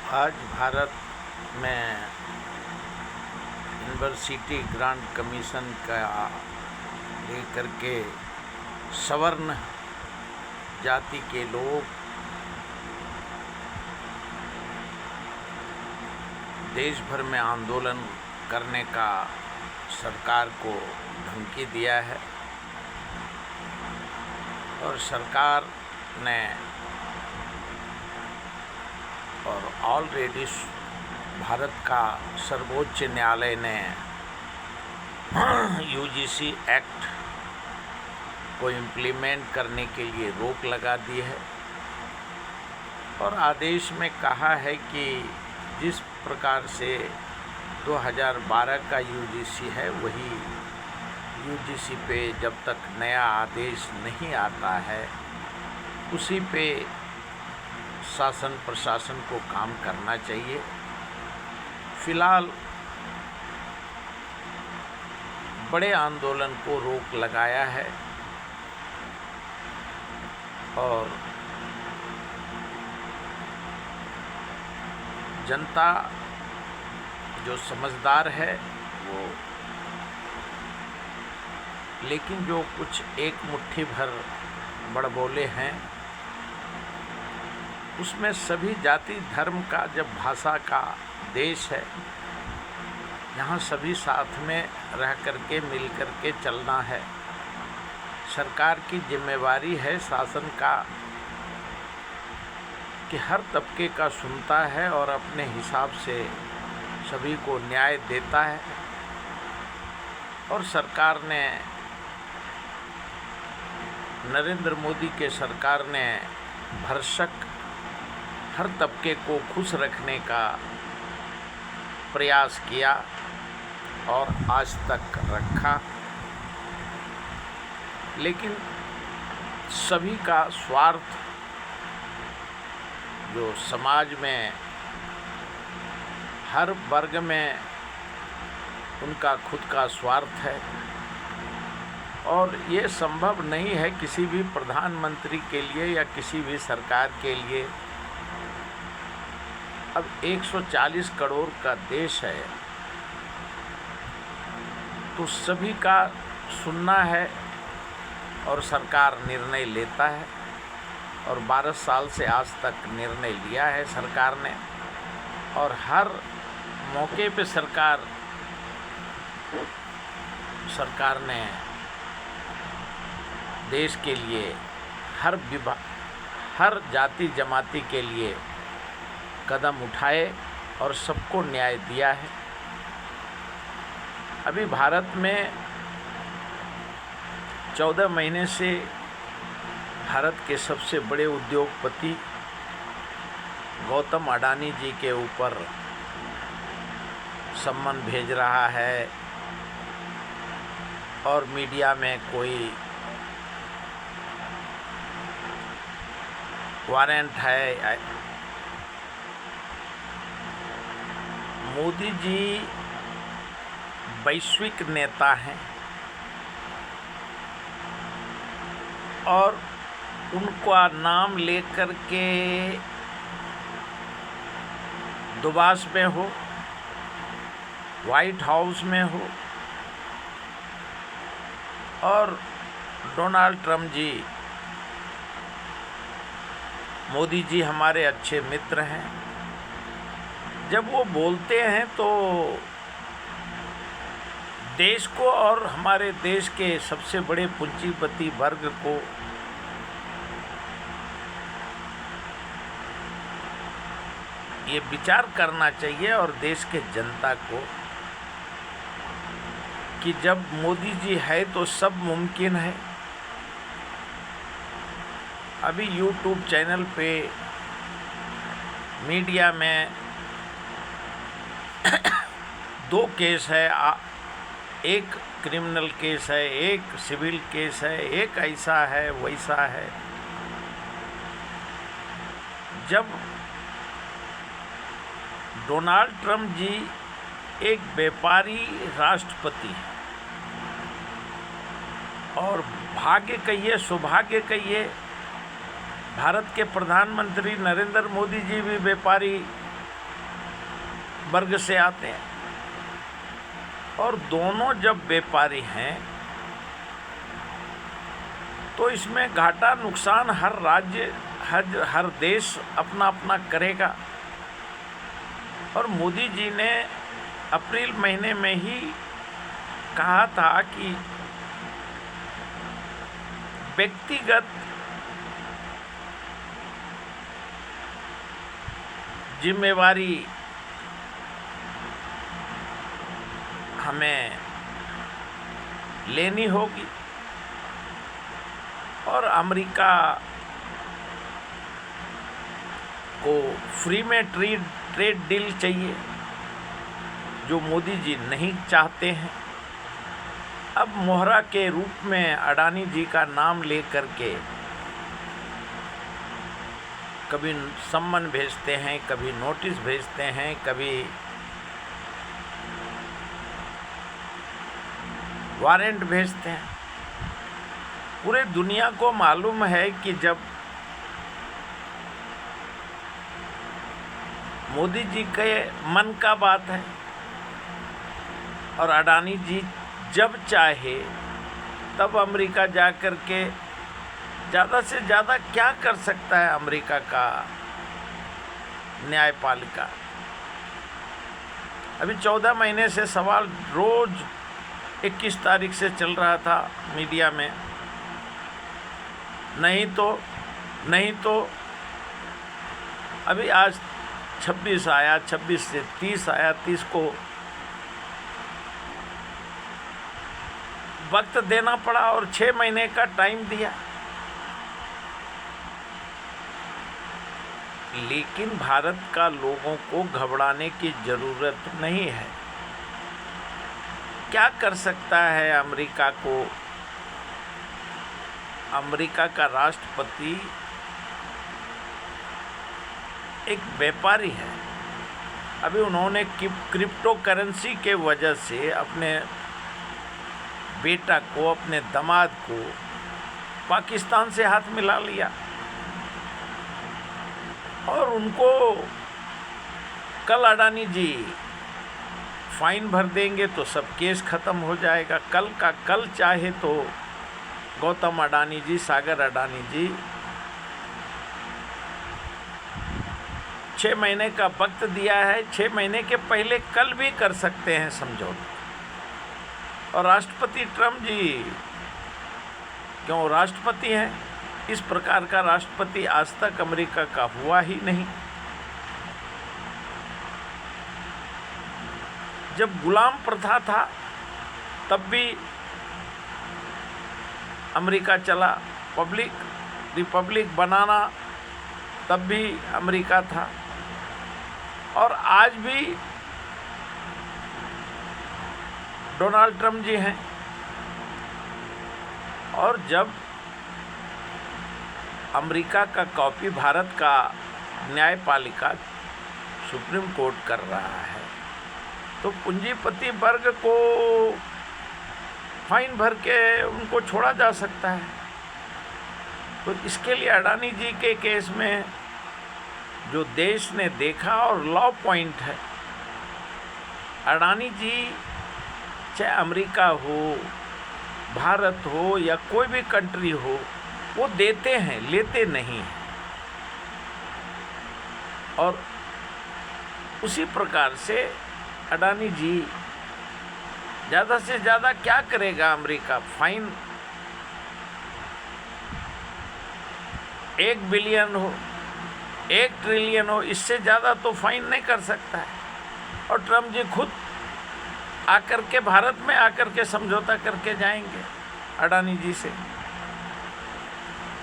आज भारत में university grant commission का लेकर के सवर्ण जाति के लोग देश भर में आंदोलन करने का सरकार को धमकी दिया है और सरकार ने और ऑलरेडी भारत का सर्वोच्च न्यायालय ने यूजीसी एक्ट को इम्प्लीमेंट करने के लिए रोक लगा दी है और आदेश में कहा है कि जिस प्रकार से 2012 का यूजीसी है वही यूजीसी पे जब तक नया आदेश नहीं आता है उसी पे शासन प्रशासन को काम करना चाहिए। फिलहाल बड़े आंदोलन को रोक लगाया है और जनता जो समझदार है वो, लेकिन जो कुछ एक मुट्ठी भर बड़बोले हैं उसमें सभी जाति धर्म का जब भाषा का देश है, यहाँ सभी साथ में रह करके मिल करके चलना है। सरकार की जिम्मेवारी है शासन का कि हर तबके का सुनता है और अपने हिसाब से सभी को न्याय देता है और सरकार ने नरेंद्र मोदी के सरकार ने भरसक हर तबके को खुश रखने का प्रयास किया और आज तक रखा, लेकिन सभी का स्वार्थ जो समाज में हर वर्ग में उनका खुद का स्वार्थ है और ये संभव नहीं है किसी भी प्रधानमंत्री के लिए या किसी भी सरकार के लिए। अब 140 करोड़ का देश है तो सभी का सुनना है और सरकार निर्णय लेता है और 12 साल से आज तक निर्णय लिया है सरकार ने और हर मौके पे सरकार ने देश के लिए हर जाति जमाती के लिए कदम उठाए और सबको न्याय दिया है। अभी भारत में 14 महीने से भारत के सबसे बड़े उद्योगपति गौतम अडानी जी के ऊपर सम्मन भेज रहा है और मीडिया में कोई वारंट है। मोदी जी वैश्विक नेता हैं और उनका नाम लेकर के दुबास में हो, वाइट हाउस में हो और डोनाल्ड ट्रम्प जी, मोदी जी हमारे अच्छे मित्र हैं, जब वो बोलते हैं तो देश को और हमारे देश के सबसे बड़े पूंजीपति वर्ग को ये विचार करना चाहिए और देश के जनता को कि जब मोदी जी है तो सब मुमकिन है। अभी यूट्यूब चैनल पे मीडिया में 2 केस है, एक क्रिमिनल केस है, एक सिविल केस है, एक ऐसा है वैसा है। जब डोनाल्ड ट्रम्प जी एक व्यापारी राष्ट्रपति और भाग्य कहिए सौभाग्य कहिए भारत के प्रधानमंत्री नरेंद्र मोदी जी भी व्यापारी वर्ग से आते हैं, और दोनों जब व्यापारी हैं तो इसमें घाटा नुकसान हर राज्य हर देश अपना अपना करेगा। और मोदी जी ने अप्रैल महीने में ही कहा था कि व्यक्तिगत जिम्मेवारी हमें लेनी होगी, और अमेरिका को फ्री में ट्रेड डील चाहिए, जो मोदी जी नहीं चाहते हैं। अब मोहरा के रूप में अडानी जी का नाम लेकर के कभी सम्मन भेजते हैं, कभी नोटिस भेजते हैं, कभी वारंट भेजते हैं। पूरे दुनिया को मालूम है कि जब मोदी जी के मन का बात है, और अडानी जी जब चाहे तब अमेरिका जा कर के ज़्यादा से ज़्यादा क्या कर सकता है अमेरिका का न्यायपालिका। अभी 14 महीने से सवाल रोज़ 21 तारीख से चल रहा था मीडिया में, नहीं तो अभी आज 26 आया, 26 से 30 आया, 30 को वक्त देना पड़ा और 6 महीने का टाइम दिया। लेकिन भारत का लोगों को घबराने की ज़रूरत नहीं है। क्या कर सकता है अमेरिका को? अमेरिका का राष्ट्रपति एक व्यापारी है। अभी उन्होंने क्रिप्टो करेंसी के वजह से अपने बेटा को, अपने दामाद को पाकिस्तान से हाथ मिला लिया, और उनको कल अडानी जी फाइन भर देंगे तो सब केस ख़त्म हो जाएगा। कल का कल चाहे तो गौतम अडानी जी, सागर अडानी जी 6 महीने का वक्त दिया है, 6 महीने के पहले कल भी कर सकते हैं समझौता। और राष्ट्रपति ट्रम्प जी क्यों राष्ट्रपति हैं? इस प्रकार का राष्ट्रपति आज तक अमेरिका का हुआ ही नहीं। जब गुलाम प्रथा था तब भी अमेरिका चला, रिपब्लिक बनाना तब भी अमेरिका था, और आज भी डोनाल्ड ट्रम्प जी हैं। और जब अमेरिका का कॉपी भारत का न्यायपालिका सुप्रीम कोर्ट कर रहा है, तो पूंजीपति वर्ग को फाइन भर के उनको छोड़ा जा सकता है। तो इसके लिए अडानी जी के केस में जो देश ने देखा और लॉ पॉइंट है, अडानी जी चाहे अमेरिका हो, भारत हो या कोई भी कंट्री हो, वो देते हैं, लेते नहीं हैं। और उसी प्रकार से अडानी जी ज़्यादा से ज़्यादा क्या करेगा अमेरिका? फाइन 1 बिलियन हो, 1 ट्रिलियन हो, इससे ज़्यादा तो फाइन नहीं कर सकता है। और ट्रम्प जी खुद आकर के भारत में आकर के समझौता करके जाएंगे अडानी जी से,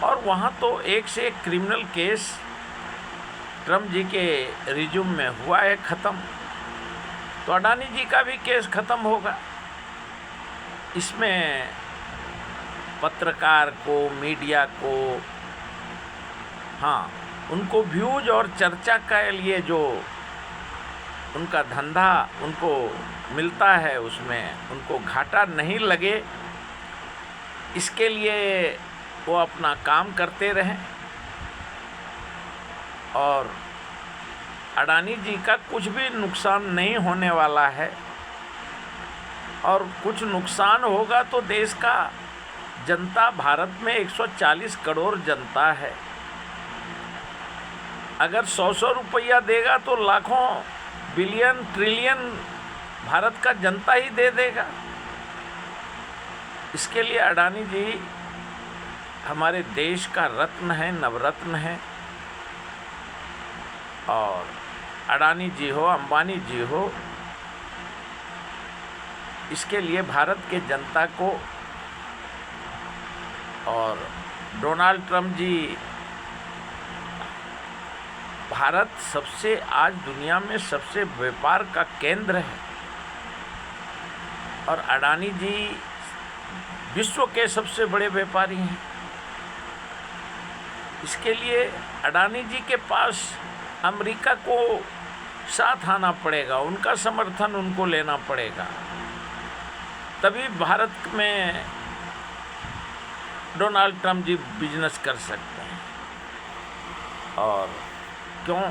और वहाँ तो एक से एक क्रिमिनल केस ट्रम्प जी के रिज्यूम में हुआ है ख़त्म, तो अडानी जी का भी केस ख़त्म होगा। इसमें पत्रकार को, मीडिया को, हाँ, उनको व्यूज और चर्चा के लिए जो उनका धंधा उनको मिलता है, उसमें उनको घाटा नहीं लगे, इसके लिए वो अपना काम करते रहें। और अडानी जी का कुछ भी नुकसान नहीं होने वाला है, और कुछ नुकसान होगा तो देश का जनता, भारत में 140 करोड़ जनता है, अगर 100 रुपया देगा तो लाखों बिलियन ट्रिलियन भारत का जनता ही दे देगा। इसके लिए अडानी जी हमारे देश का रत्न है, नवरत्न है। और अडानी जी हो, अंबानी जी हो, इसके लिए भारत के जनता को, और डोनाल्ड ट्रंप जी, भारत सबसे आज दुनिया में सबसे व्यापार का केंद्र है, और अडानी जी विश्व के सबसे बड़े व्यापारी हैं। इसके लिए अडानी जी के पास अमेरिका को साथ आना पड़ेगा, उनका समर्थन उनको लेना पड़ेगा, तभी भारत में डोनाल्ड ट्रंप जी बिजनेस कर सकते हैं। और क्यों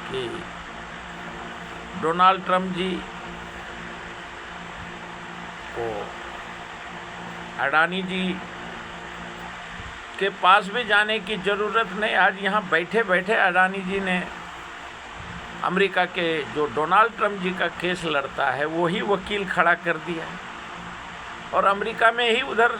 कि डोनाल्ड ट्रंप जी को अडानी जी के पास भी जाने की ज़रूरत नहीं। आज यहाँ बैठे बैठे अडानी जी ने अमेरिका के जो डोनाल्ड ट्रंप जी का केस लड़ता है वही वकील खड़ा कर दिया, और अमेरिका में ही उधर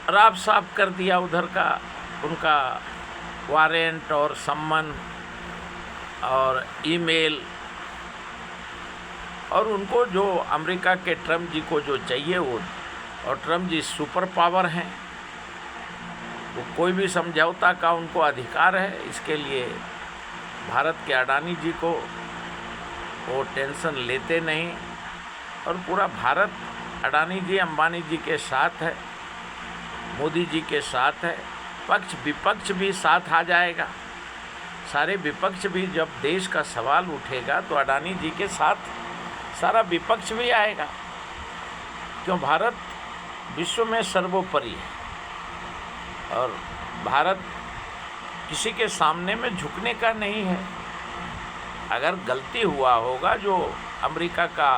राफ साफ कर दिया उधर का उनका वारंट और सम्मन और ईमेल, और उनको जो अमेरिका के ट्रंप जी को जो चाहिए वो, और ट्रंप जी सुपर पावर हैं, वो कोई भी समझौता का उनको अधिकार है। इसके लिए भारत के अडानी जी को वो टेंशन लेते नहीं, और पूरा भारत अडानी जी, अंबानी जी के साथ है, मोदी जी के साथ है। पक्ष विपक्ष भी साथ आ जाएगा, सारे विपक्ष भी, जब देश का सवाल उठेगा तो अडानी जी के साथ सारा विपक्ष भी आएगा, क्यों भारत विश्व में सर्वोपरि है, और भारत किसी के सामने में झुकने का नहीं है। अगर गलती हुआ होगा जो अमेरिका का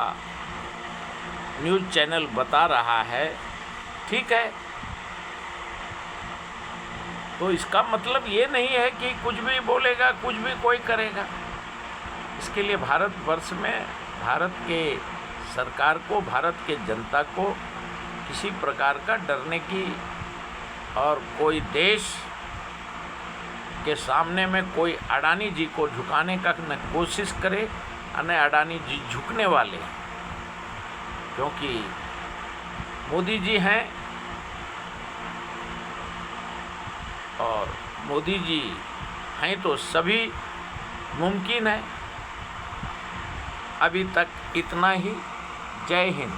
न्यूज़ चैनल बता रहा है, ठीक है, तो इसका मतलब ये नहीं है कि कुछ भी बोलेगा, कुछ भी कोई करेगा। इसके लिए भारतवर्ष में भारत के सरकार को, भारत के जनता को किसी प्रकार का डरने की, और कोई देश के सामने में कोई अडानी जी को झुकाने का न कोशिश करे, न अडानी जी झुकने वाले, क्योंकि मोदी जी हैं, और मोदी जी हैं तो सभी मुमकिन है। अभी तक इतना ही। जय हिंद।